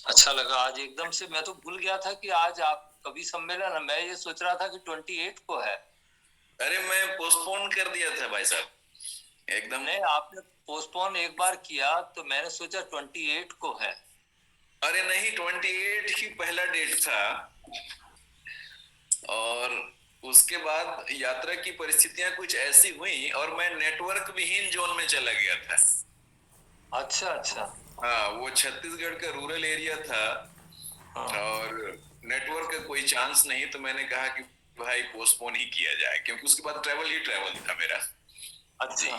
अच्छा लगा आज एकदम से। मैं तो भूल गया था कि आज आप कवि सम्मेलन है। मैं ये सोच रहा था कि 28 को है। अरे मैं पोस्टपोन कर दिया था भाई साहब एकदम। नहीं, आपने पोस्टपोन एक बार किया तो मैंने सोचा 28 को है। अरे नहीं, 28 ही पहला डेट था और उसके बाद यात्रा की परिस्थितियां कुछ ऐसी हुई और मैं नेटवर्क विहीन जोन में चला गया था। अच्छा अच्छा। हाँ, वो छत्तीसगढ़ का रूरल एरिया था हाँ। और नेटवर्क का कोई चांस नहीं, तो मैंने कहा कि भाई पोस्टपोन ही किया जाए, क्योंकि उसके बाद ट्रैवल ही ट्रैवल था मेरा। जी। अच्छा,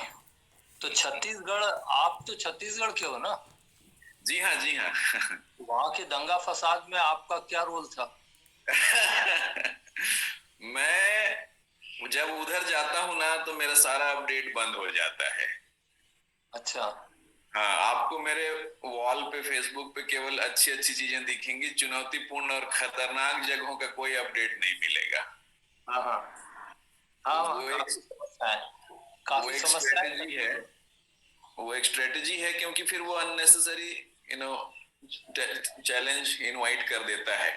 तो छत्तीसगढ़, आप तो छत्तीसगढ़ के हो ना? जी हाँ, जी हाँ। वहां के दंगा फसाद में आपका क्या रोल था? मैं जब उधर जाता हूँ ना तो मेरा सारा अपडेट बंद हो जाता है। अच्छा। हाँ, आपको मेरे वॉल पे फेसबुक पे केवल अच्छी अच्छी चीजें दिखेंगी, चुनौतीपूर्ण और खतरनाक जगहों का कोई अपडेट नहीं मिलेगा। हाँ हाँ। हाँ हाँ, वो एक काफी समस्याएं, वो काफी एक समस्याएं स्ट्रेटेजी रहती है। है। वो एक स्ट्रेटेजी है, क्योंकि फिर वो unnecessary you know challenge invite कर देता है।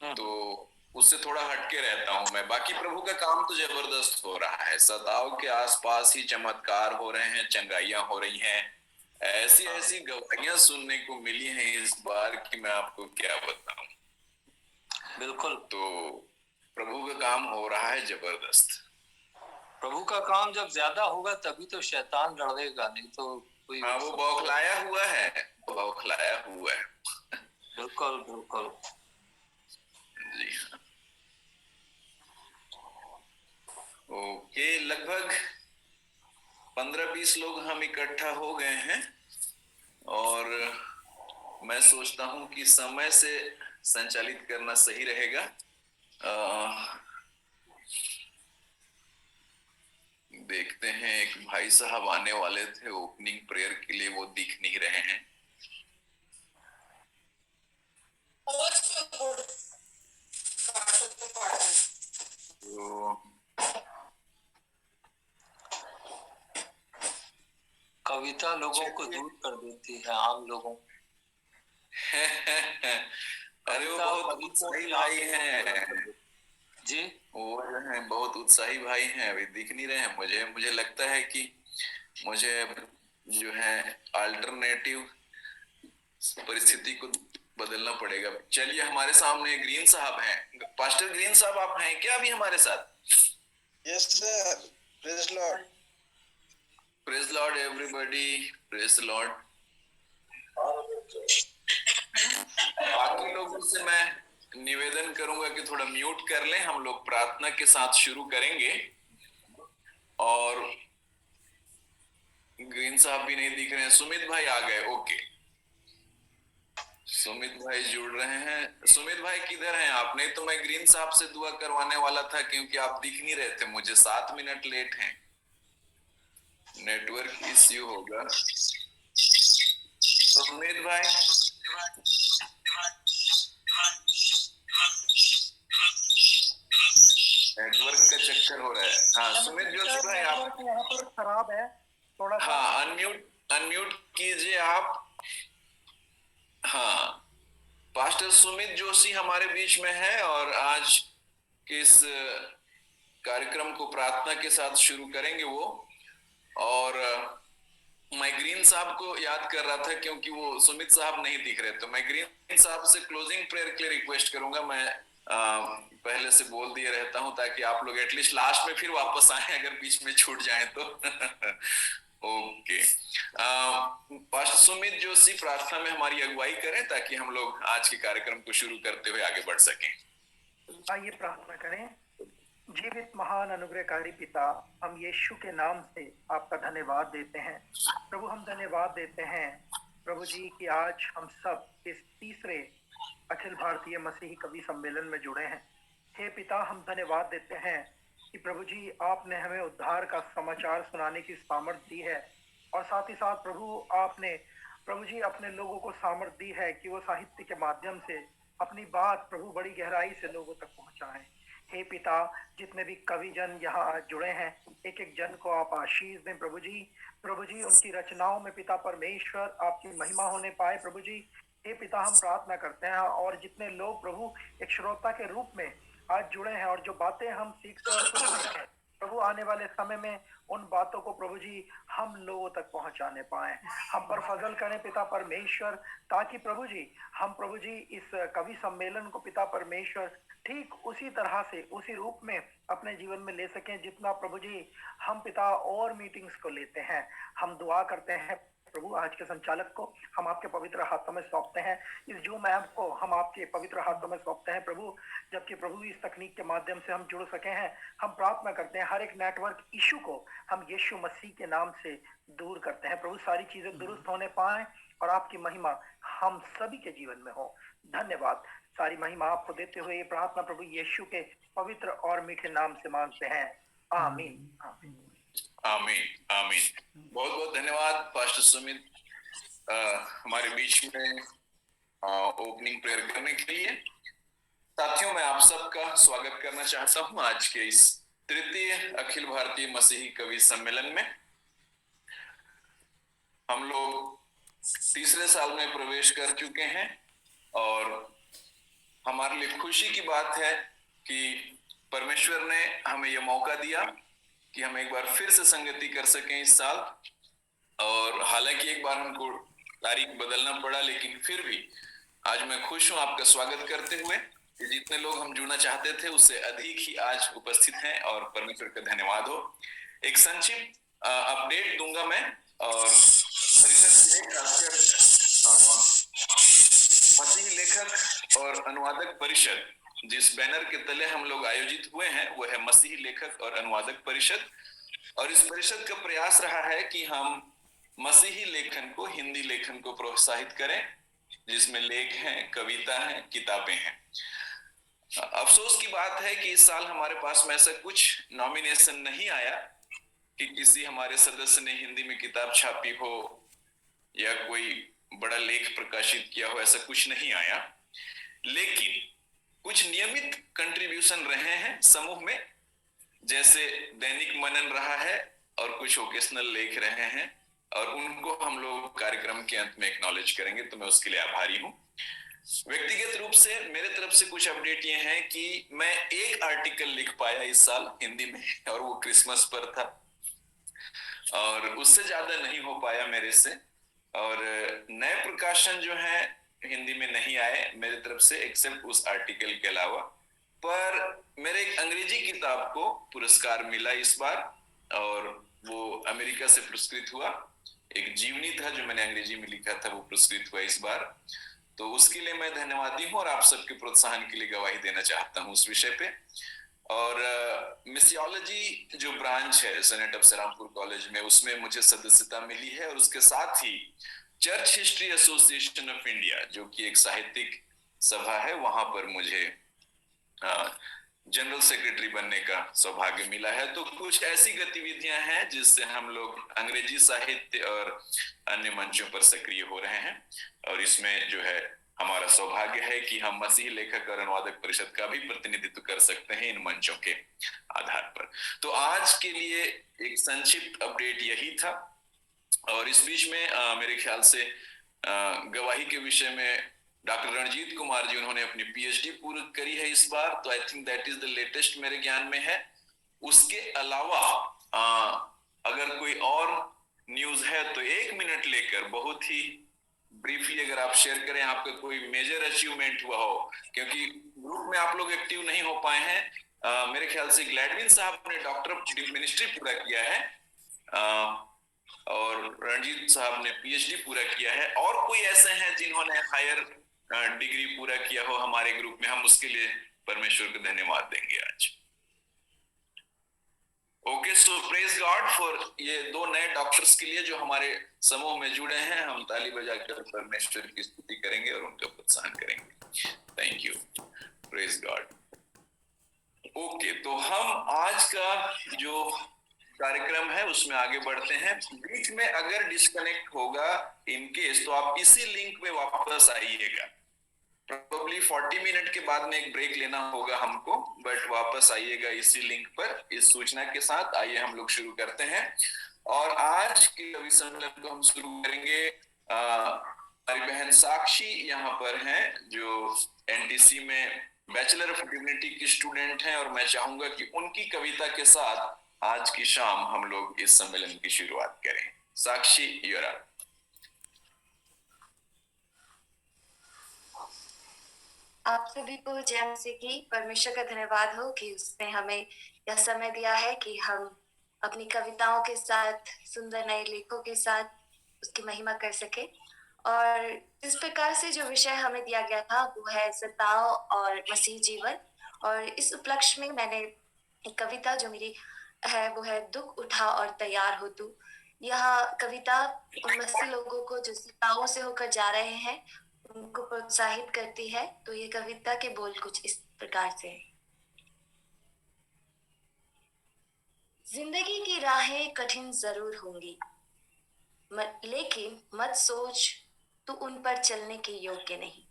तो हम्म। उससे थोड़ा हटके रहता हूं मैं। बाकी प्रभु का काम तो जबरदस्त हो रहा है। सताव के आसपास ही चमत्कार हो रहे हैं, चंगाइयां हो रही हैं। ऐसी हाँ, ऐसी गवाहियां सुनने को मिली हैं इस बार कि मैं आपको क्या बताऊं। बिल्कुल। तो प्रभु का काम हो रहा है जबरदस्त। प्रभु का काम जब ज्यादा होगा तभी तो शैतान लड़ेगा, नहीं तो कोई हाँ, वो समस्या। बौखलाया हुआ है, बौखलाया हुआ है। बिल्कुल बिल्कुल। जी हाँ। ओके, लगभग 15-20 लोग हम इकट्ठा हो गए हैं और मैं सोचता हूं कि समय से संचालित करना सही रहेगा। देखते हैं, एक भाई साहब आने वाले थे ओपनिंग प्रेयर के लिए, वो दिख नहीं रहे हैं। तो कविता लोगों को चलिए। दूर कर देती है, आम लोगों। अरे वो कविता बहुत कवि को उत्साही भी आम भाई लोगों से अलग कर हैं। देती है। जी। वो जो है बहुत उत्साही भाई हैं, अभी दिख नहीं रहे हैं मुझे। मुझे लगता है कि मुझे जो है अल्टरनेटिव परिस्थिति को बदलना पड़ेगा। चलिए, हमारे सामने ग्रीन साहब हैं। पास्टर ग्रीन साहब, आप हैं क्या अभी हमारे साथ? Yes sir, praise Lord. Praise Lord everybody, praise Lord. बाकी लोगों से मैं निवेदन करूंगा कि थोड़ा म्यूट कर लें। हम लोग प्रार्थना के साथ शुरू करेंगे और ग्रीन साहब भी नहीं दिख रहे हैं। सुमित भाई आ गए, ओके। सुमित भाई जुड़ रहे हैं। सुमित भाई किधर हैं आप? नहीं तो मैं ग्रीन साहब से दुआ करवाने वाला था, क्योंकि आप दिख नहीं रहे थे मुझे। 7 मिनट लेट हैं। नेटवर्क इश्यू होगा। सुमित भाई, नेटवर्क का चक्कर हो रहा है। हाँ सुमित जोशी भाई, आप नेटवर्क यहाँ पर खराब है थोड़ा सा। हाँ, अनम्यूट अनम्यूट कीजिए आप। हाँ, पास्टर सुमित जोशी हमारे बीच में है और आज किस कार्यक्रम को प्रार्थना के साथ शुरू करेंगे वो। और मैं ग्रीन साहब को याद कर रहा था, क्योंकि वो सुमित साहब नहीं दिख रहे, तो मैं ग्रीन साहब से क्लोजिंग प्रेयर के लिए रिक्वेस्ट करूंगा। मैं पहले से बोल दिए रहता हूं ताकि आप लोग एटलीस्ट लास्ट में फिर वापस आए अगर बीच में छूट जाए तो। ओके। पास्टर सुमित जोशी प्रार्थना में हमारी अगुवाई करें ताकि हम लोग आज के कार्यक्रम को शुरू करते हुए आगे बढ़ सकें। आइए प्रार्थना करें। जीवित महान अनुग्रहकारी पिता, हम यीशु के नाम से आपका धन्यवाद देते हैं। प्रभु, हम धन्यवाद देते हैं प्रभु जी कि आज हम सब इस तीसरे अखिल भारतीय मसीही कवि सम्मेलन में जुड़े हैं। हे पिता, हम धन्यवाद देते हैं कि प्रभु जी आपने हमें उद्धार का समाचार सुनाने की सामर्थ्य दी है और साथ ही साथ प्रभु आपने प्रभु जी अपने लोगों को सामर्थ्य दी है कि वो साहित्य के माध्यम से अपनी बात प्रभु बड़ी गहराई से लोगों तक पहुंचाएं। हे पिता, जितने भी कवि जन यहाँ आज जुड़े हैं, एक एक जन को आप आशीष दें प्रभु जी। प्रभु जी, उनकी रचनाओं में पिता परमेश्वर आपकी महिमा होने पाए प्रभु जी। हे पिता, हम प्रार्थना करते हैं और जितने लोग प्रभु एक श्रोता के रूप में आज जुड़े हैं और जो बातें हम सीखते और सुनते हैं प्रभु, आने वाले समय में उन बातों को प्रभु जी हम लोगों तक पहुंचाने पाए। हम पर फजल करें पिता परमेश्वर, ताकि प्रभु जी हम प्रभु जी इस कवि सम्मेलन को पिता परमेश्वर ठीक उसी तरह से उसी रूप में अपने जीवन में ले सकें जितना प्रभु जी हम पिता और मीटिंग्स को लेते हैं। हम दुआ करते हैं प्रभु, आज के संचालक को हम आपके पवित्र हाथों में सौंपते हैं, इस जूम ऐप को हम आपके पवित्र हाथों में सौंपते हैं प्रभु, जबकि प्रभु इस तकनीक के माध्यम से हम जुड़ सके हैं। हम प्रार्थना करते हैं हर एक नेटवर्क इशू को हम यीशु मसीह के नाम से दूर करते हैं प्रभु, सारी चीजें दुरुस्त होने पाए और आपकी महिमा हम सभी के जीवन में हो। धन्यवाद, सारी महिमा आपको देते हुए ये प्रार्थना प्रभु यीशु के पवित्र और मीठे नाम से मांगते हैं, आमीन आमीन आमीन आमीन। बहुत बहुत धन्यवाद पास्टर सुमित हमारे बीच में ओपनिंग प्रेयर करने के लिए। साथियों, मैं आप सबका स्वागत करना चाहता हूं आज के इस तृतीय अखिल भारतीय मसीही कवि सम्मेलन में। हम लोग तीसरे साल में प्रवेश कर चुके हैं और हमारे लिए खुशी की बात है कि परमेश्वर ने हमें यह मौका दिया कि हम एक बार फिर से संगति कर सकें इस साल। और हालांकि एक बार हमको तारीख बदलना पड़ा, लेकिन फिर भी आज मैं खुश हूं आपका स्वागत करते हुए कि जितने लोग हम जुड़ना चाहते थे उससे अधिक ही आज उपस्थित हैं और परमेश्वर का धन्यवाद हो। एक संक्षिप्त अपडेट दूंगा मैं और परिषद के मसीही लेखक और अनुवादक परिषद, जिस बैनर के तले हम लोग आयोजित हुए हैं वो है मसीही लेखक और अनुवादक परिषद। और इस परिषद का प्रयास रहा है कि हम मसीही लेखन को, हिंदी लेखन को प्रोत्साहित करें, जिसमें लेख हैं, कविता हैं, किताबें हैं। अफसोस की बात है कि इस साल हमारे पास में ऐसा कुछ नॉमिनेशन नहीं आया कि किसी हमारे सदस्य ने हिंदी में किताब छापी हो या कोई बड़ा लेख प्रकाशित किया हो, ऐसा कुछ नहीं आया। लेकिन कुछ नियमित कंट्रीब्यूशन रहे हैं समूह में, जैसे दैनिक मनन रहा है और कुछ ओकेशनल लेख रहे हैं, और उनको हम लोग कार्यक्रम के अंत में एक्नॉलेज करेंगे, तो मैं उसके लिए आभारी हूं। व्यक्तिगत रूप से मेरे तरफ से कुछ अपडेट ये है कि मैं एक आर्टिकल लिख पाया इस साल हिंदी में और वो क्रिसमस पर था, और उससे ज्यादा नहीं हो पाया मेरे से। और नए प्रकाशन जो है हिंदी में नहीं आए मेरे तरफ से, एक्सेप्ट उस आर्टिकल के अलावा। पर मेरे एक अंग्रेजी किताब को पुरस्कार मिला इस बार, और वो अमेरिका से पुरस्कृत हुआ। एक जीवनी था जो मैंने अंग्रेजी में लिखा था, वो पुरस्कृत हुआ इस बार। तो उसके लिए मैं धन्यवादी हूँ और आप सबके प्रोत्साहन के लिए गवाही देना चाहता हूँ उस विषय पे। और मिसियोलॉजी जो ब्रांच है सेनेट ऑफ श्रीरामपुर कॉलेज में, उसमें मुझे सदस्यता मिली है, और उसके साथ ही church history association of India, जो कि एक साहित्यिक सभा है, वहां पर मुझे जनरल सेक्रेटरी बनने का सौभाग्य मिला है। तो कुछ ऐसी गतिविधियां हैं जिससे हम लोग अंग्रेजी साहित्य और अन्य मंचों पर सक्रिय हो रहे हैं, और इसमें जो है हमारा सौभाग्य है कि हम मसीही लेखक और अनुवादक परिषद का भी प्रतिनिधित्व कर सकते हैं इन मंचों के आधार पर। तो आज के लिए एक संक्षिप्त अपडेट यही था। और इस बीच में मेरे ख्याल से गवाही के विषय में डॉक्टर रणजीत कुमार जी, उन्होंने अपनी पीएचडी पूरी करी है इस बार, तो I think that is the latest मेरे ज्ञान में है। उसके अलावा अगर कोई और न्यूज है तो 1 मिनट लेकर बहुत ही ब्रीफली अगर आप शेयर करें, आपका कोई मेजर अचीवमेंट हुआ हो, क्योंकि ग्रुप में आप लोग एक्टिव नहीं हो पाए हैं। मेरे ख्याल से ग्लैडविन साहब ने डॉक्टर ऑफ मिनिस्ट्री पूरा किया है, और रणजीत साहब ने पीएचडी पूरा किया है, और कोई ऐसे हैं जिन्होंने हायर डिग्री पूरा किया हो हमारे ग्रुप में, हम उसके लिए परमेश्वर को धन्यवाद देंगे आज। Okay, so praise God for ये 2 नए डॉक्टर्स के लिए जो हमारे समूह में जुड़े हैं। हम ताली बजाकर परमेश्वर की स्तुति करेंगे और उनका प्रोत्साहन करेंगे। Thank you, praise God. Okay, तो हम आज का जो कार्यक्रम है उसमें आगे बढ़ते हैं। बीच में अगर डिस्कनेक्ट होगा इन केस, तो आप इसी लिंक पे वापस आइएगा। प्रोबेबली 40 मिनट के बाद में एक ब्रेक लेना होगा हमको, बट वापस आइएगा इसी लिंक पर इस सूचना के साथ। आइए हम लोग शुरू करते हैं, और आज के कवि सम्मेलन को हम शुरू करेंगे हमारी बहन साक्षी यहाँ पर हैं जो एनटीसी में बैचलर ऑफ डिविनिटी की स्टूडेंट हैं, और मैं चाहूंगा कि उनकी कविता के साथ आज की शाम हम लोग इस सम्मेलन की शुरुआत करें। साक्षी, यूर अप। आप सभी को जय मसीह की। परमेश्वर का धन्यवाद हो कि उसने हमें यह समय दिया है कि हम अपनी कविताओं के साथ, सुंदर नए लेखों के साथ उसकी महिमा कर सके। और इस प्रकार से जो विषय हमें दिया गया था वो है सताव और मसीह जीवन। और इस उपलक्ष्य में मैंने एक कविता जो मेरी है वो है दुख उठा और तैयार हो तू। यह कविता उन मसीह लोगों को जो सतावों से होकर जा रहे हैं उनको प्रोत्साहित करती है। तो ये कविता के बोल कुछ इस प्रकार से है। जिंदगी की राहें कठिन जरूर होंगी, लेकिन मत सोच तू उन पर चलने के योग्य नहीं।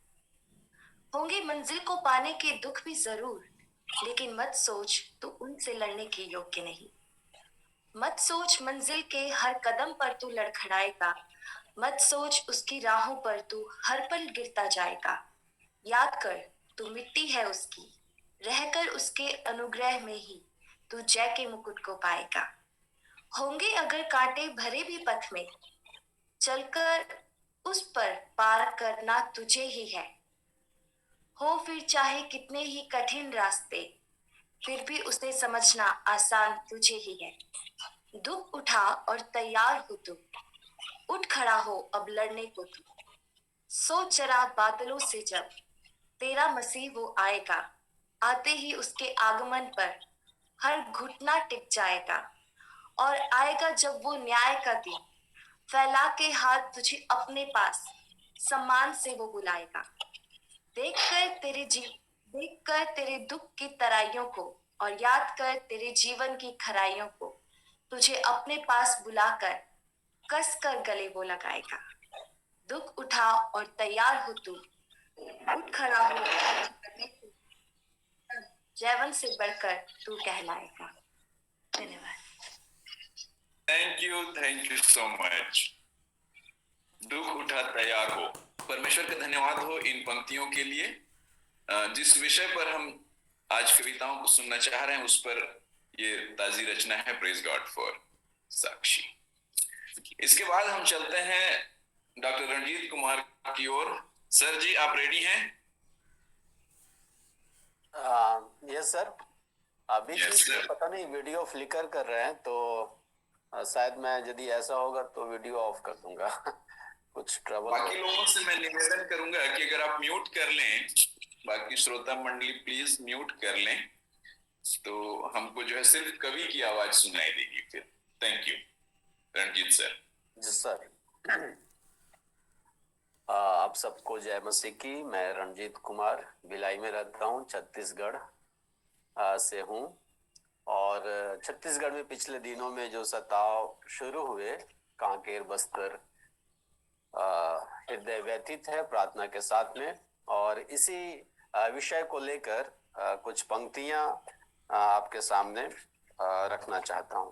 होंगे मंजिल को पाने के दुख भी जरूर, लेकिन मत सोच तू उनसे लड़ने के योग्य नहीं। मत सोच मंजिल के हर कदम पर तू लड़खड़ाएगा, मत सोच उसकी राहों पर तू हर पल गिरता जाएगा। याद कर तू मिट्टी है उसकी, रहकर उसके अनुग्रह में ही तू जय के मुकुट को पाएगा। होंगे अगर कांटे भरे भी पथ में, चलकर उस पर पार करना तुझे ही है। हो फिर चाहे कितने ही कठिन रास्ते, फिर भी उसे समझना आसान तुझे ही है। दुख उठा और तैयार हो तू, उठ खड़ा हो अब लड़ने को तू। सोच जरा बादलों से जब तेरा मसीह वो आएगा, आते ही उसके आगमन पर हर घुटना टिक जाएगा। और आएगा जब वो न्याय का दिन, फैला के हाथ तुझे अपने पास सम्मान से वो बुलाएगा। देखकर तेरे दुख की तराइयों को और याद कर तेरे जीवन की खराइयों को, तुझे अपने पास बुलाकर कस कर गले वो लगाएगा। दुख उठा और तैयार हो तू, उठ खड़ा हो, जैवन से बढ़कर तू कहलाएगा। धन्यवाद। Thank you so much. दुख उठा तैयार हो। परमेश्वर का धन्यवाद हो इन पंक्तियों के लिए। जिस विषय पर हम आज कविताओं को सुनना चाह रहे हैं उस पर ये ताजी रचना है। प्रेज गॉड फॉर साक्षी। इसके बाद हम चलते हैं डॉक्टर रणजीत कुमार की ओर। सर जी, आप रेडी हैं? Yes sir. अभी Yes, sir. पता नहीं वीडियो फ्लिकर कर रहे हैं तो शायद मैं यदि ऐसा होगा तो वीडियो ऑफ कर दूंगा। कुछ ट्रबल। बाकी लोगों से मैं निवेदन करूंगा कि अगर आप म्यूट कर लें, बाकी श्रोता मंडली प्लीज म्यूट कर लें, तो हमको जो है सिर्फ कवि की आवाज सुनाई देगी फिर। Thank you Ranjit sir. जी सर। आप सबको जय मसीह की। मैं रणजीत कुमार भिलाई में रहता हूँ, छत्तीसगढ़ से हूँ। और छत्तीसगढ़ में पिछले दिनों में जो सताव शुरू हुए, कांकेर बस्तर, हृदय व्यथित है प्रार्थना के साथ में। और इसी विषय को लेकर कुछ पंक्तियां आपके सामने रखना चाहता हूं।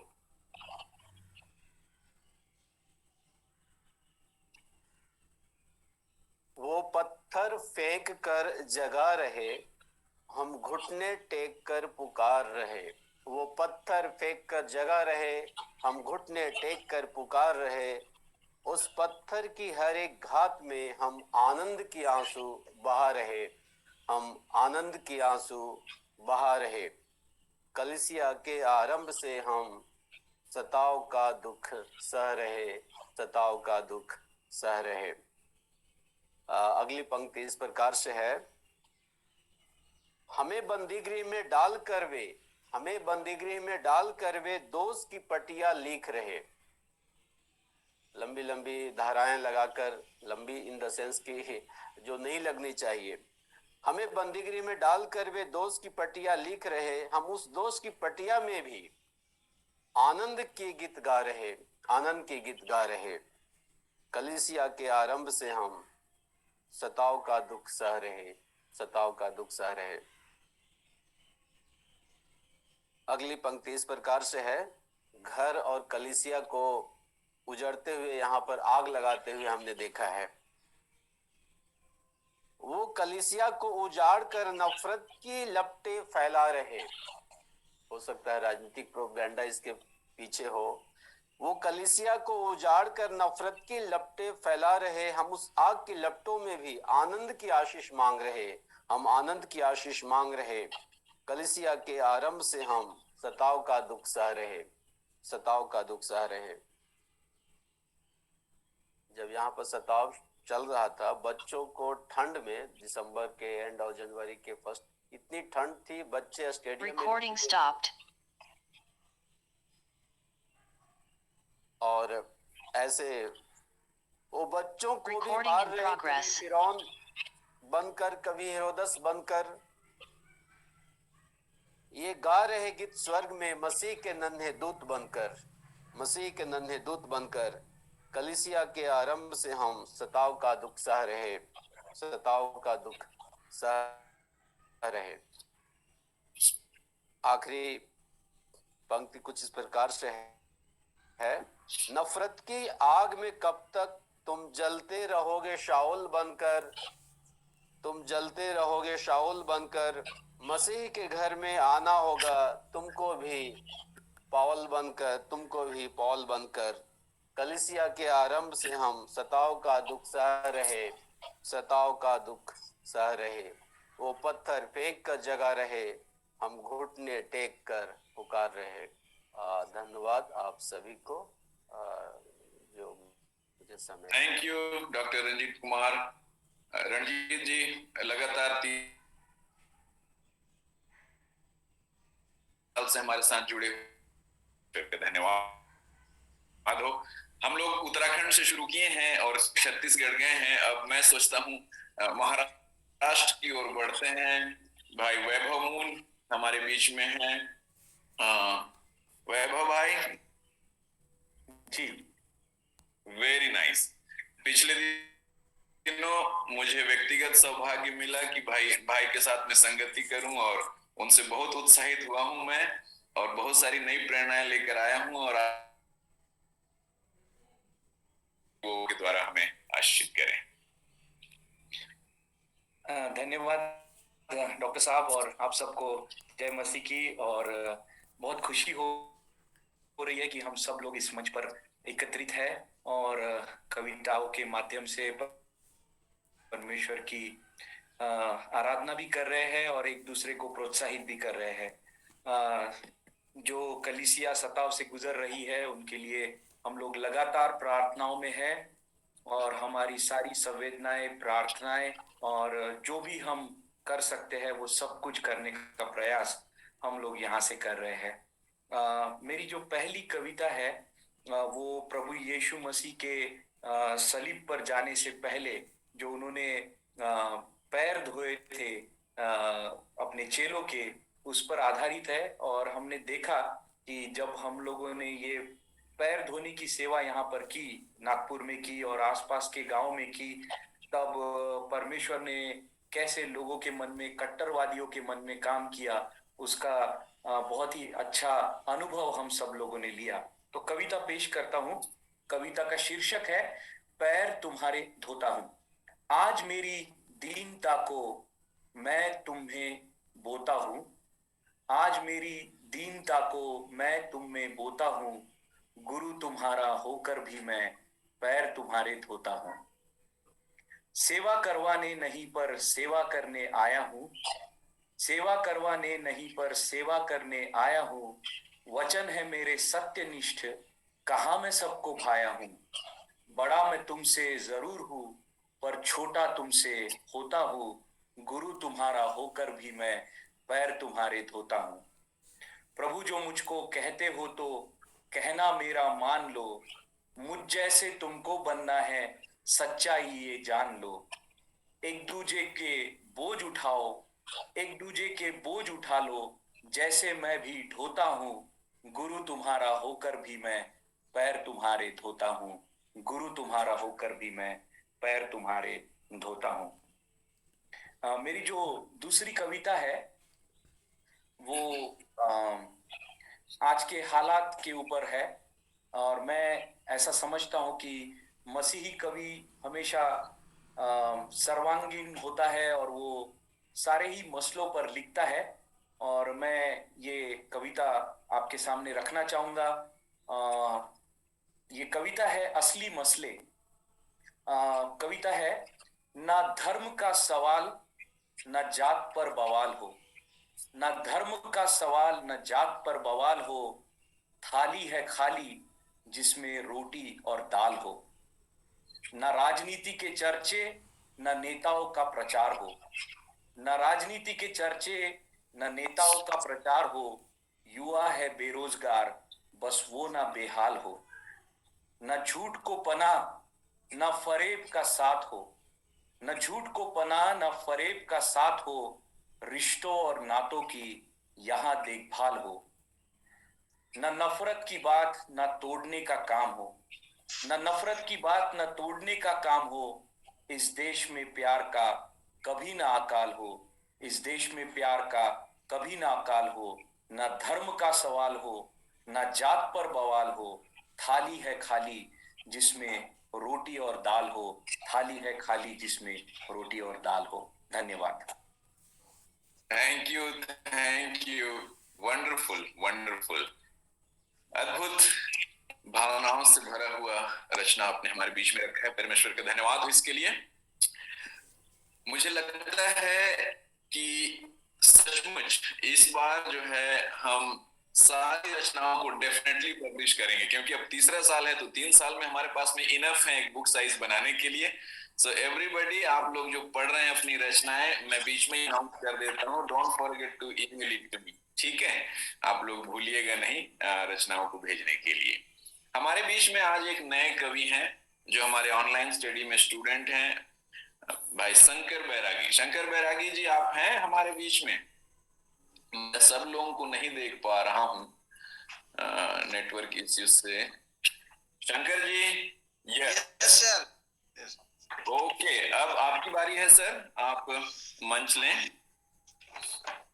वो पत्थर फेंक कर जगा रहे, हम घुटने टेक कर पुकार रहे। वो पत्थर फेंक कर जगा रहे, हम घुटने टेक कर पुकार रहे। उस पत्थर की हर एक घात में हम आनंद की आंसू बहा रहे, हम आनंद की आंसू बहा रहे। कलीसिया के आरंभ से हम सताव का दुख सह रहे, सताव का दुख सह रहे। अगली पंक्ति इस प्रकार से है। हमें बंदीगृह में डालकर वे, हमें बंदीगृह में डालकर वे दोष की पटिया लिख रहे। लंबी लंबी धाराएं लगाकर, लंबी इन द सेंस की जो नहीं लगनी चाहिए। हमें बंदीगृह में डालकर वे दोष की पटिया लिख रहे, हम उस दोष की पटिया में भी आनंद के गीत गा रहे, आनंद के गीत गा रहे। कलीसिया के आरंभ से हम सताव का दुख सह रहे, सताव का दुख सह रहे। अगली पंक्ति इस प्रकार से है। घर और कलीसिया को उजड़ते हुए, यहाँ पर आग लगाते हुए हमने देखा है। कलीसिया को उजाड़ कर नफरत की लपटें फैला रहे। हो सकता है राजनीतिक प्रोपेगेंडा इसके पीछे हो। वो कलीसिया को उजाड़ कर नफरत की लपटें फैला रहे, हम उस आग की लपटों में भी आनंद की आशीष मांग रहे। हम आनंद की आशीष मांग रहे। कलीसिया के आरंभ से हम सताव का दुख सह रहे, सताव का दुख सह रहे। जब यहाँ पर सताव चल रहा था, बच्चों को ठंड में, दिसंबर के एंड और जनवरी के फर्स्ट, इतनी ठंड थी, बच्चे स्टेडियम Recording stopped. और ऐसे वो बच्चों को भी Recording मार in रहे, progress. कभी फिरौन बनकर, कभी हेरोदस बनकर। ये गा रहे गीत स्वर्ग में मसीह के नन्हे दूत बनकर, मसीह के नन्हे दूत बनकर। कलीसिया के आरंभ से हम सताव का दुख सह रहे, सताव का दुख सह रहे। आखिरी पंक्ति कुछ इस प्रकार से है, नफरत की आग में कब तक तुम जलते रहोगे शाऊल बनकर, तुम जलते रहोगे शाऊल बनकर। मसीह के घर में आना होगा तुमको भी पौल बनकर, तुमको भी पौल बनकर। कलीसिया के आरंभ से हम सताव का दुख सह रहे, सताव का दुख सह रहे। वो पत्थर फेंक कर जगा रहे, हम घुटने टेक कर पुकार रहे। धन्यवाद आप सभी को जो मुझे समय। Thank you doctor Ranjeet Kumar. Ranjit ji लगातार 3 साल से हमारे साथ जुड़े, धन्यवाद हो। हम लोग उत्तराखंड से शुरू किए हैं और छत्तीसगढ़ गए हैं। अब मैं सोचता हूँ महाराष्ट्र की ओर बढ़ते हैं। भाई वैभव मूल हमारे बीच में हैं। वैभव भाई जी, वेरी नाइस। पिछले दिनों मुझे व्यक्तिगत सौभाग्य मिला कि भाई के साथ में संगति करूं और उनसे बहुत उत्साहित हुआ हूं मैं, और बहुत सारी नई प्रेरणाएं लेकर आया हूं, और वो के द्वारा हमें आशीषित करें। धन्यवाद डॉक्टर साहब, और आप सबको जय मसीह की। और बहुत खुशी हो रही है कि हम सब लोग इस मंच पर एकत्रित हैं और कविताओं के माध्यम से परमेश्वर की आराधना भी कर रहे हैं और एक दूसरे को प्रोत्साहित भी कर रहे हैं। जो कलीसिया सताव से गुजर रही है उनके लिए हम लोग लगातार प्रार्थनाओं में हैं, और हमारी सारी संवेदनाएं, प्रार्थनाएं और जो भी हम कर सकते हैं वो सब कुछ करने का प्रयास हम लोग यहाँ से कर रहे हैं। मेरी जो पहली कविता है वो प्रभु यीशु मसीह के सलीब पर जाने से पहले जो उन्होंने पैर धोए थे अपने चेलों के, उस पर आधारित है। और हमने देखा कि जब हम लोगों ने ये पैर धोने की सेवा यहाँ पर की, नागपुर में की और आसपास के गांव में की, तब परमेश्वर ने कैसे लोगों के मन में, कट्टरवादियों के मन में काम किया, उसका बहुत ही अच्छा अनुभव हम सब लोगों ने लिया। तो कविता पेश करता हूँ। कविता का शीर्षक है पैर तुम्हारे धोता हूँ। आज मेरी दीनता को मैं तुम्हें बोता हूँ, आज मेरी दीनता को मैं तुम में बोता हूँ, गुरु तुम्हारा होकर भी मैं पैर तुम्हारे धोता हूँ। सेवा करवाने नहीं पर सेवा करने आया हूँ, सेवा करवाने नहीं पर सेवा करने आया हूँ। वचन है मेरे सत्यनिष्ठ, कहाँ मैं सबको भाया हूँ। बड़ा मैं तुमसे जरूर हूँ पर छोटा तुमसे होता हूँ, गुरु तुम्हारा होकर भी मैं पैर तुम्हारे धोता हूँ। प्रभु जो मुझको कहते हो तो कहना मेरा मान लो, मुझ जैसे तुमको बनना है सच्चाई ये जान लो। एक दूजे के बोझ उठाओ, एक दूजे के बोझ उठा लो, जैसे मैं भी ढोता हूँ, गुरु तुम्हारा होकर भी मैं पैर तुम्हारे धोता हूँ, गुरु तुम्हारा होकर भी मैं पैर तुम्हारे धोता हूँ। मेरी जो दूसरी कविता है वो आज के हालात के ऊपर है, और मैं ऐसा समझता हूँ कि मसीही कवि हमेशा सर्वांगीण होता है और वो सारे ही मसलों पर लिखता है। और मैं ये कविता आपके सामने रखना चाहूंगा। ये कविता है असली मसले। कविता है, ना धर्म का सवाल न जात पर बवाल हो, न धर्म का सवाल न जात पर बवाल हो, थाली है खाली जिसमें रोटी और दाल हो। न राजनीति के चर्चे न नेताओं का प्रचार हो, न राजनीति के चर्चे न नेताओं का प्रचार हो, युवा है बेरोजगार बस वो ना बेहाल हो। न झूठ को पनाह न फरेब का साथ हो, न झूठ को पनाह न फरेब का साथ हो, रिश्तों और नातों की यहां देखभाल हो। न नफरत की बात न तोड़ने का काम हो, न नफरत की बात न तोड़ने का काम हो, इस देश में प्यार का कभी ना अकाल हो, इस देश में प्यार का कभी ना अकाल हो। न धर्म का सवाल हो न जात पर बवाल हो, थाली है खाली जिसमें रोटी और दाल हो, थाली है खाली जिसमें रोटी और दाल हो। धन्यवाद। थैंक यू, वंडरफुल वंडरफुल, अद्भुत भावनाओं से भरा हुआ रचना आपने हमारे बीच में रखा है। परमेश्वर का धन्यवाद हो इसके लिए। मुझे लगता है कि सचमुच इस बार जो है हम सारी रचनाओं को डेफिनेटली पब्लिश करेंगे, क्योंकि अब तीसरा साल है तो 3 साल में हमारे पास में इनफ है एक बुक साइज बनाने के लिए। सो एवरीबॉडी, आप लोग जो पढ़ रहे हैं अपनी रचनाएं, मैं बीच में अनाउंस कर देता हूँ, don't forget to email it to me, ठीक है? आप लोग भूलिएगा नहीं रचनाओं को भेजने के लिए। हमारे बीच में आज एक नए कवि हैं जो हमारे ऑनलाइन स्टडी में स्टूडेंट हैं, भाई शंकर बैरागी। शंकर बैरागी जी, आप हैं हमारे बीच में? मैं सब लोगों को नहीं देख पा रहा हूँ नेटवर्क इश्यू से। Shankar ji, yes sir. Okay, अब आपकी बारी है सर, आप मंच लें।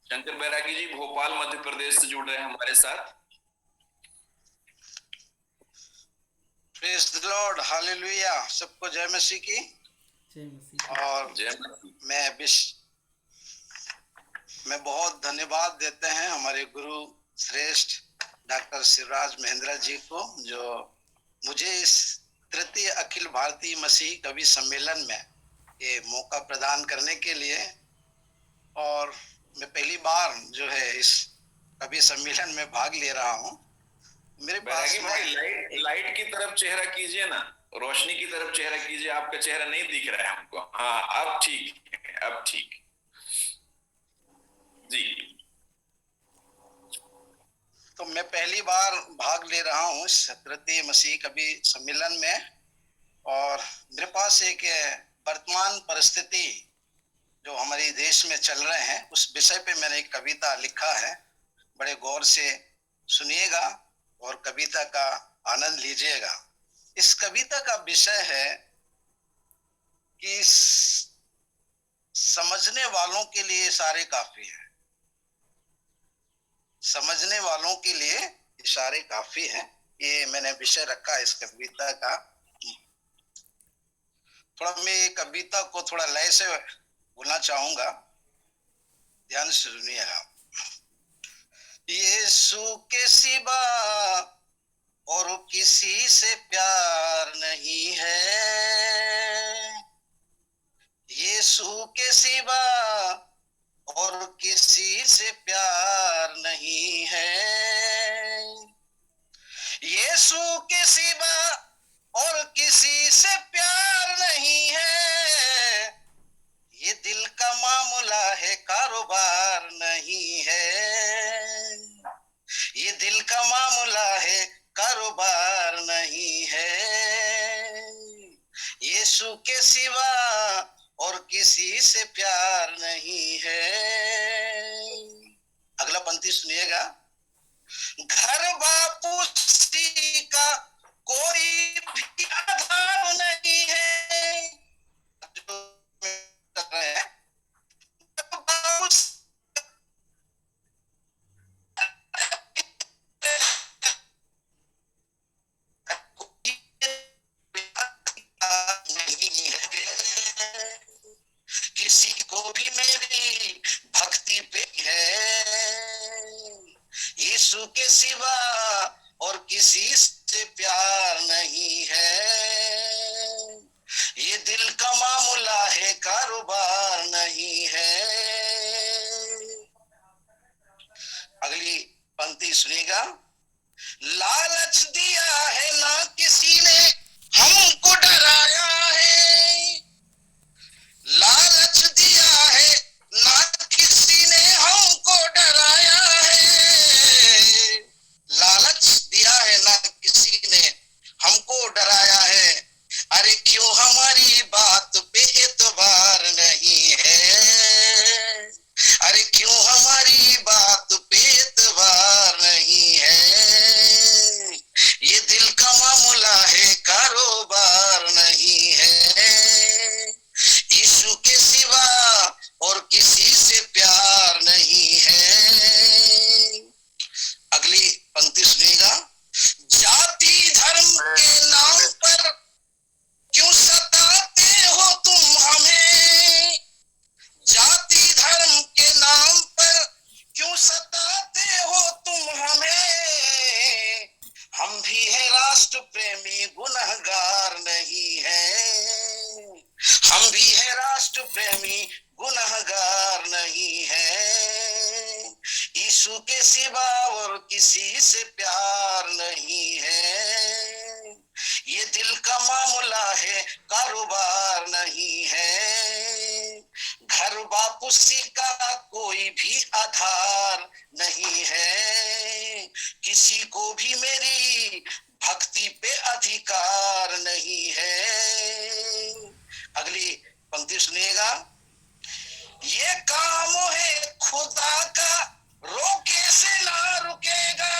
शंकर बैरागी जी भोपाल मध्य प्रदेश से जुड़ रहे हैं हमारे साथ। Praise the Lord, hallelujah. सबको जय मसीह की। और जय मसीह। मैं बहुत धन्यवाद देते हैं हमारे गुरु श्रेष्ठ डॉक्टर शिवराज महेंद्र जी को, जो मुझे इस तृतीय अखिल भारतीय मसीह कवि सम्मेलन में ये मौका प्रदान करने के लिए। और मैं पहली बार जो है इस कवि सम्मेलन में भाग ले रहा हूँ। मेरे पास भाई लाइट की तरफ चेहरा कीजिए ना, रोशनी की तरफ चेहरा कीजिए, आपका चेहरा नहीं दिख रहा है हमको। हाँ, अब ठीक है, अब ठीक जी। तो मैं पहली बार भाग ले रहा हूँ इस तृतीय मसीह कवि सम्मेलन में, और मेरे पास एक वर्तमान परिस्थिति जो हमारे देश में चल रहे हैं उस विषय पे मैंने एक कविता लिखा है। बड़े गौर से सुनिएगा और कविता का आनंद लीजिएगा। इस कविता का विषय है कि समझने वालों के लिए इशारे काफी है। समझने वालों के लिए इशारे काफी हैं, ये मैंने विषय रखा है इस कविता का। थोड़ा मैं कविता को थोड़ा लय से बोलना चाहूंगा, ध्यान से सुनिएगा। यीशु के सिवा और किसी से प्यार नहीं है, यीशु के सिवा और किसी से प्यार नहीं है, यीशु के सिवा और किसी से प्यार नहीं है, ये दिल का मामला है कारोबार नहीं है, ये दिल का मामला है कारोबार नहीं है, यीशु के सिवा और किसी से प्यार नहीं है। अगला पंक्ति सुनिएगा। घर बापूसी का कोई भी आधार नहीं है, जो कर रहे हैं भी मेरी भक्ति पे है, यीशु के सिवा और किसी से प्यार नहीं है, ये दिल का मामला है, कारोबार नहीं है। अगली पंक्ति सुनिएगा। लालच दिया है ना किसी ने हमको डराया है, लालच दिया है ना किसी ने हमको डराया है, लालच दिया है ना किसी ने हमको डराया है, अरे क्यों हमारी बात पे एतबार नहीं है, अरे क्यों हमारी बात पे एतबार नहीं है, ये दिल का मामला है, कारोबार नहीं है, यीशु के सिवा और किसी से प्यार नहीं है। अगली पंक्ति सुनिएगा। जाति धर्म के नाम पर क्यों सताते हो तुम हमें, जाति धर्म के नाम पर क्यों सताते हो तुम हमें, हम भी है राष्ट्र प्रेमी, गुनहगार नहीं है, हम भी है राष्ट्र प्रेमी, गुनहगार नहीं है, यीशु के सिवा और किसी से प्यार नहीं है, ये दिल का मामला है, कारोबार नहीं है, घर वापसी का कोई भी आधार नहीं है, किसी को भी मेरी भक्ति पे अधिकार नहीं है। अगली पंक्ति सुनिएगा। ये काम है खुदा का, रोके से ना रुकेगा।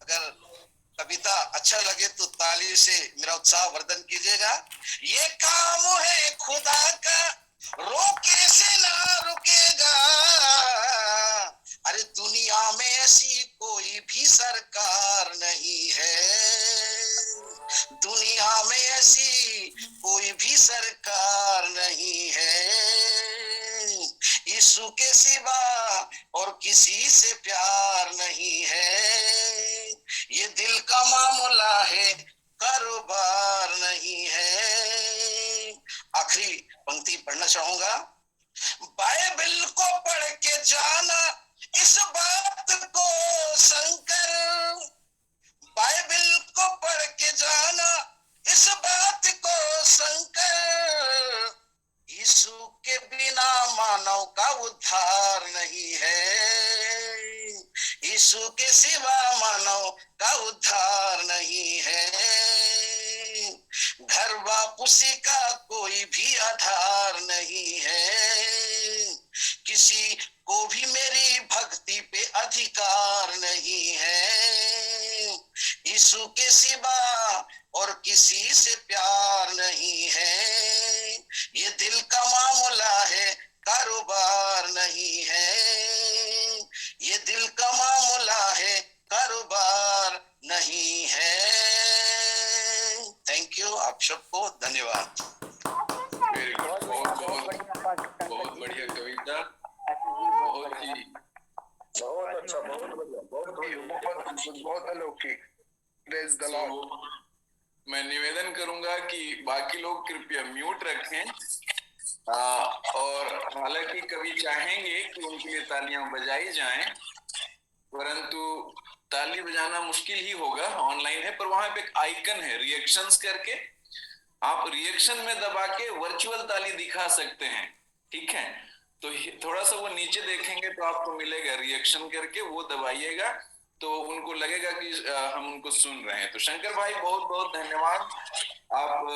अगर कविता अच्छा लगे तो ताली से मेरा उत्साह वर्धन कीजिएगा। ये काम है खुदा का, रोके से ना रुकेगा, अरे दुनिया में ऐसी कोई भी सरकार नहीं है, दुनिया में ऐसी कोई भी सरकार नहीं है, यीशु के सिवा और किसी से प्यार नहीं है, ये दिल का मामला है, कारोबार नहीं है। आखिरी पंक्ति पढ़ना चाहूंगा। बाइबल को पढ़ के जाना इस बात को शंकर, बाइबल को पढ़ के जाना इस बात को शंकर, यीशु के बिना मानव का उद्धार नहीं है, यीशु के सिवा मानव का उद्धार नहीं है, घर वापसी का कोई भी आधार नहीं है, किसी को भी मेरी भक्ति पे अधिकार नहीं है, यीशु के सिवा और किसी से प्यार नहीं है, ये दिल का मामला है, कारोबार नहीं है, ये दिल का मामला है, कारोबार नहीं है। थैंक यू, आप सबको धन्यवाद। वेरी गुड, बहुत बहुत बहुत बढ़िया कविता, बहुत ही बहुत अच्छा, बहुत अलौकिक। Praise the Lord. मैं निवेदन करूंगा कि बाकी लोग कृपया म्यूट रखें, और हालांकि कभी चाहेंगे कि उनके लिए तालियां बजाई जाएं, परंतु ताली बजाना मुश्किल ही होगा, ऑनलाइन है, पर वहां पे एक आइकन है रिएक्शंस करके, आप रिएक्शन में दबा के वर्चुअल ताली दिखा सकते हैं, ठीक है। तो थोड़ा सा वो नीचे देखेंगे तो आपको मिलेगा रिएक्शन करके, वो दबाइएगा तो उनको लगेगा कि हम उनको सुन रहे हैं। तो शंकर भाई बहुत बहुत धन्यवाद, आप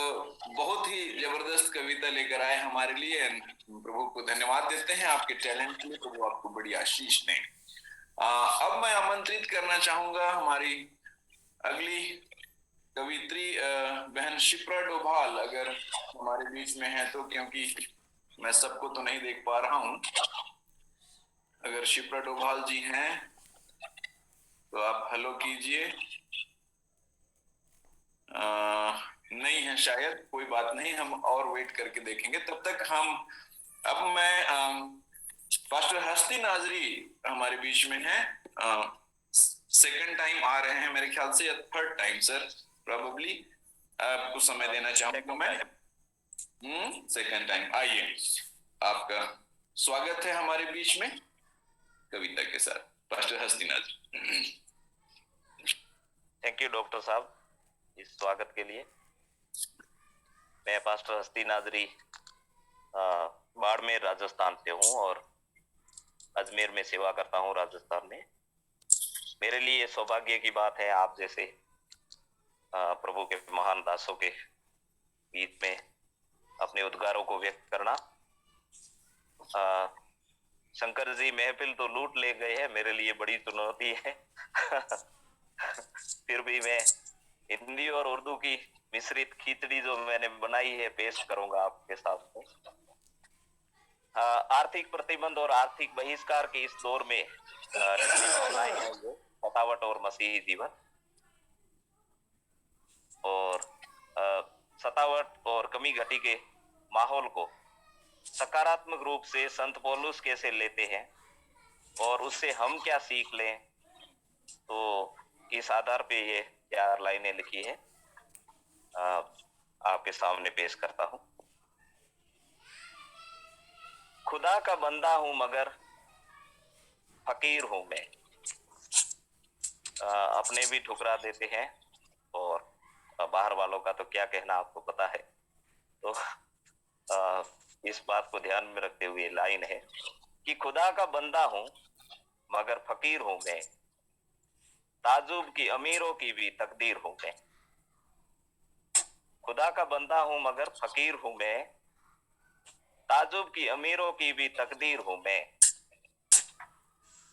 बहुत ही जबरदस्त कविता लेकर आए हमारे लिए, प्रभु को धन्यवाद देते हैं आपके टैलेंट के लिए, तो वो आपको बड़ी आशीष दें। अब मैं आमंत्रित करना चाहूंगा हमारी अगली कवित्री बहन शिप्रा डोभाल, अगर हमारे बीच में है तो, क्योंकि मैं सबको तो नहीं देख पा रहा हूं। अगर शिप्रा डोभाल जी हैं तो आप हेलो कीजिए। नहीं है शायद, कोई बात नहीं, हम और वेट करके देखेंगे। तब तक अब मैं पास्टर हस्ती नाजरी हमारे बीच में है, सेकंड टाइम आ रहे हैं मेरे ख्याल से, या थर्ड टाइम सर प्रोबेबली। आपको समय देना चाहूंगा मैं। सेकंड टाइम आइए, आपका स्वागत है हमारे बीच में कविता के साथ, पास्टर हस्ती नाजरी। थैंक यू डॉक्टर साहब इस स्वागत के लिए। मैं पास्टर हस्ती नाजरी बाड़मेर राजस्थान से हूँ और अजमेर में सेवा करता हूँ राजस्थान में। मेरे लिए सौभाग्य की बात है आप जैसे प्रभु के महान दासों के बीच में अपने उद्गारों को व्यक्त करना। शंकर जी महफिल तो लूट ले गए हैं, मेरे लिए बड़ी चुनौती है फिर भी मैं हिंदी और उर्दू की मिश्रित खिचड़ी जो मैंने बनाई है पेश करूंगा आपके सामने। आर्थिक प्रतिबंध और आर्थिक बहिष्कार के इस दौर में सतावट और मसीही जीवन, और सतावट और कमी घटी के माहौल को सकारात्मक रूप से संत पौलुस कैसे लेते हैं और उससे हम क्या सीख लें, तो इस आधार पे ये 4 लाइनें लिखी है, आपके सामने पेश करता हूं। खुदा का बंदा हूं मगर फकीर हूं मैं। अपने भी ठुकरा देते हैं और बाहर वालों का तो क्या कहना आपको पता है। तो इस बात को ध्यान में रखते हुए लाइन है कि खुदा का बंदा हूं मगर फकीर हूं मैं, ताजुब की अमीरों की भी तकदीर हूं मैं। खुदा का बंदा हूं मगर फकीर हूं मैं, ताजुब की अमीरों की भी तकदीर हूं मैं।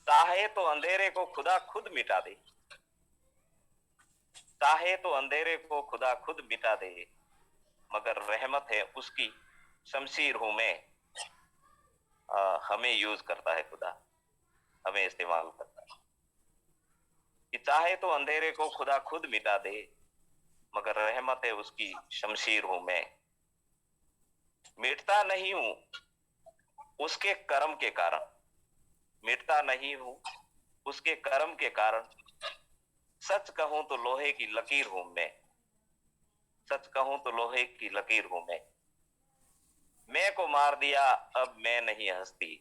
चाहे तो अंधेरे को खुदा खुद मिटा दे, चाहे तो अंधेरे को खुदा खुद मिटा दे, मगर रहमत है उसकी शमशीर हूं मैं। हमें यूज करता है खुदा, हमें इस्तेमाल करता है कि चाहे तो अंधेरे को खुदा खुद मिटा दे, मगर रहमत है उसकी शमशीर हूं मैं। मिटता नहीं हूं उसके कर्म के कारण, मिटता नहीं हूं उसके कर्म के कारण। सच कहूं तो लोहे की लकीर हूं मैं, सच कहूं तो लोहे की लकीर हूं मैं को मार दिया अब मैं नहीं हस्ती।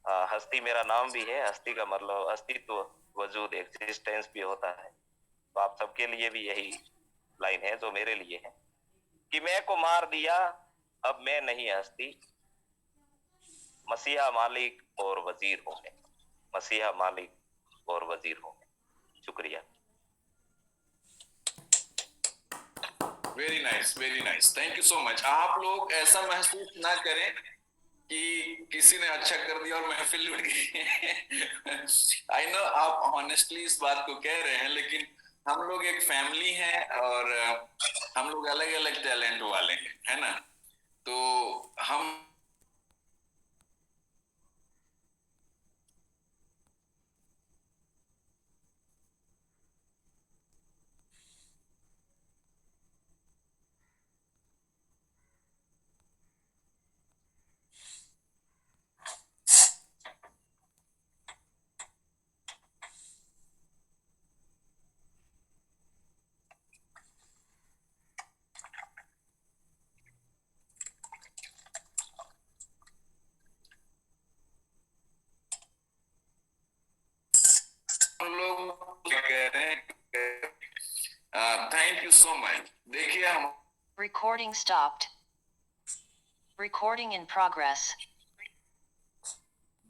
हस्ती मेरा नाम भी है, हस्ती का मतलब अस्तित्व, वजूद, एग्जिस्टेंस भी होता है। तो आप सबके लिए भी यही लाइन है जो मेरे लिए है कि मैं को मार दिया अब मैं नहीं हस्ती। मसीहा मालिक और वजीर हूं मैं, मसीहा मालिक और वजीर हूं मैं। शुक्रिया। Very nice, thank you so much. आप लोग ऐसा महसूस ना करें कि किसी ने अच्छा कर दिया और महफिल लुट गई। आई नो आप ऑनेस्टली इस बात को कह रहे हैं, लेकिन हम लोग एक फैमिली हैं और हम लोग अलग अलग टैलेंट वाले हैं, है ना। तो हम लोग कह रहे हैं थैंक यू सो मच। देखिए हम Recording stopped. Recording in progress.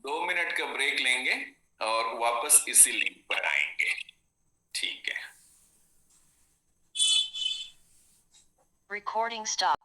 2 minute का ब्रेक लेंगे और वापस इसी लिंक पर आएंगे, ठीक है। Recording stopped.